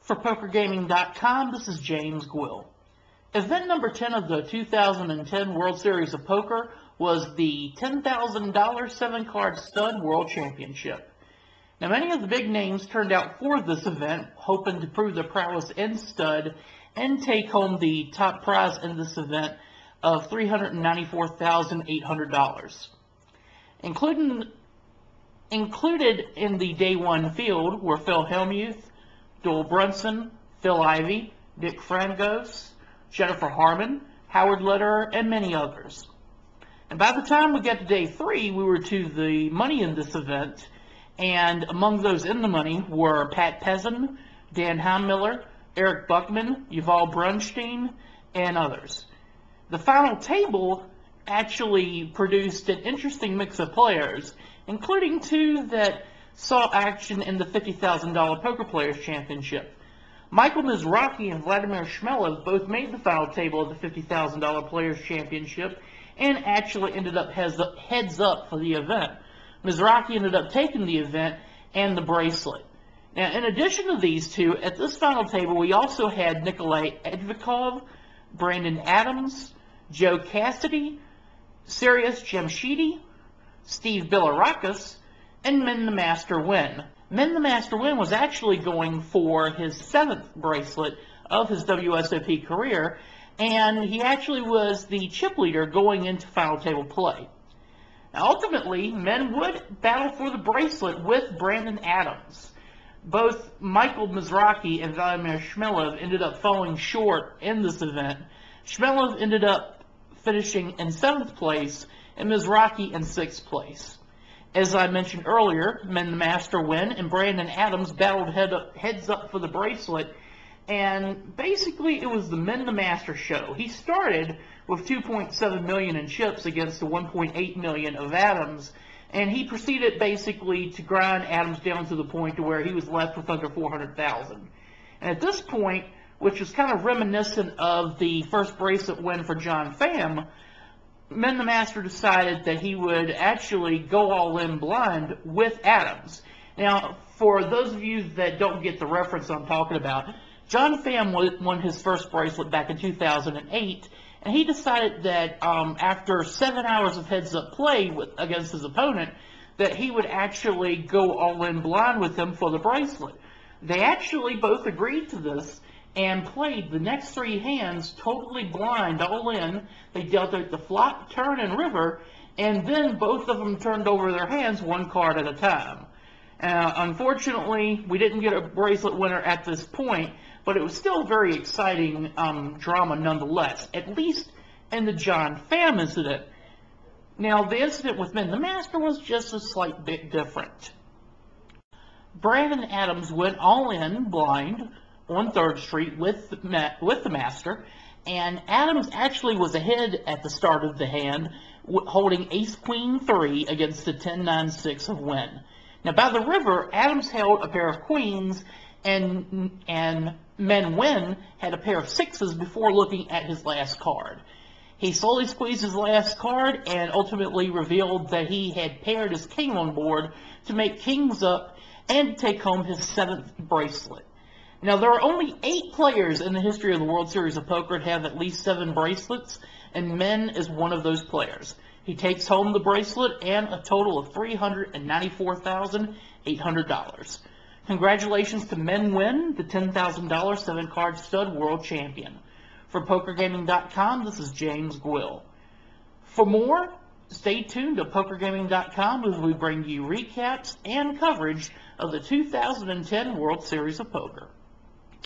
For PokerGaming.com, this is James Gwill. Event number 10 of the 2010 World Series of Poker was the $10,000 7-card stud World Championship. Now, many of the big names turned out for this event, hoping to prove their prowess in stud and take home the top prize in this event of $394,800. Included in the day one field were Phil Hellmuth, Doyle Brunson, Phil Ivey, Dick Frangos, Jennifer Harmon, Howard Lederer, and many others. And by the time we got to day 3, we were to the money in this event, and among those in the money were Pat Pezzin, Dan Heimmiller, Eric Buckman, Yuval Brunstein, and others. The final table actually produced an interesting mix of players, including 2 that saw action in the $50,000 Poker Players Championship. Michael Mizrachi and Vladimir Shmelev both made the final table of the $50,000 Players Championship and actually ended up heads up for the event. Mizrachi ended up taking the event and the bracelet. Now, in addition to these 2, at this final table we also had Nikolai Edvikov, Brandon Adams, Joe Cassidy, Sirius Jamshidi, Steve Bilirakis, and Min the Master Win. Min the Master Win was actually going for his 7th bracelet of his WSOP career, and he actually was the chip leader going into final table play. Now, ultimately, Min would battle for the bracelet with Brandon Adams. Both Michael Mizrachi and Vladimir Shmelev ended up falling short in this event. Shmelev ended up finishing in 7th place, and Mizrachi in 6th place. As I mentioned earlier, Min the Master Win and Brandon Adams battled heads up for the bracelet, and basically it was the Min the Master show. He started with $2.7 million in chips against the $1.8 million of Adams, and he proceeded basically to grind Adams down to the point to where he was left with under $400,000. And at this point, which was kind of reminiscent of the first bracelet win for John Pham, Min the Master decided that he would actually go all in blind with Adams. Now, for those of you that don't get the reference I'm talking about, John Pham won his first bracelet back in 2008, and he decided that after 7 hours of heads-up play against his opponent, that he would actually go all in blind with him for the bracelet. They actually both agreed to this and played the next 3 hands totally blind, all in. They dealt out the flop, turn, and river, and then both of them turned over their hands 1 card at a time. Unfortunately, we didn't get a bracelet winner at this point, but it was still very exciting drama nonetheless, at least in the John Pham incident. Now, the incident with Min the Master was just a slight bit different. Brandon Adams went all in blind on 3rd Street with the Master, and Adams actually was ahead at the start of the hand, holding Ace-Queen-3 against the 10-9-6 of Win. Now, by the river, Adams held a pair of queens, and Min Win had a pair of 6s before looking at his last card. He slowly squeezed his last card and ultimately revealed that he had paired his king on board to make kings up and take home his 7th bracelet. Now, there are only 8 players in the history of the World Series of Poker to have at least 7 bracelets, and Min is one of those players. He takes home the bracelet and a total of $394,800. Congratulations to Min Win, the $10,000 7-card stud world champion. For PokerGaming.com, this is James Gwill. For more, stay tuned to PokerGaming.com as we bring you recaps and coverage of the 2010 World Series of Poker.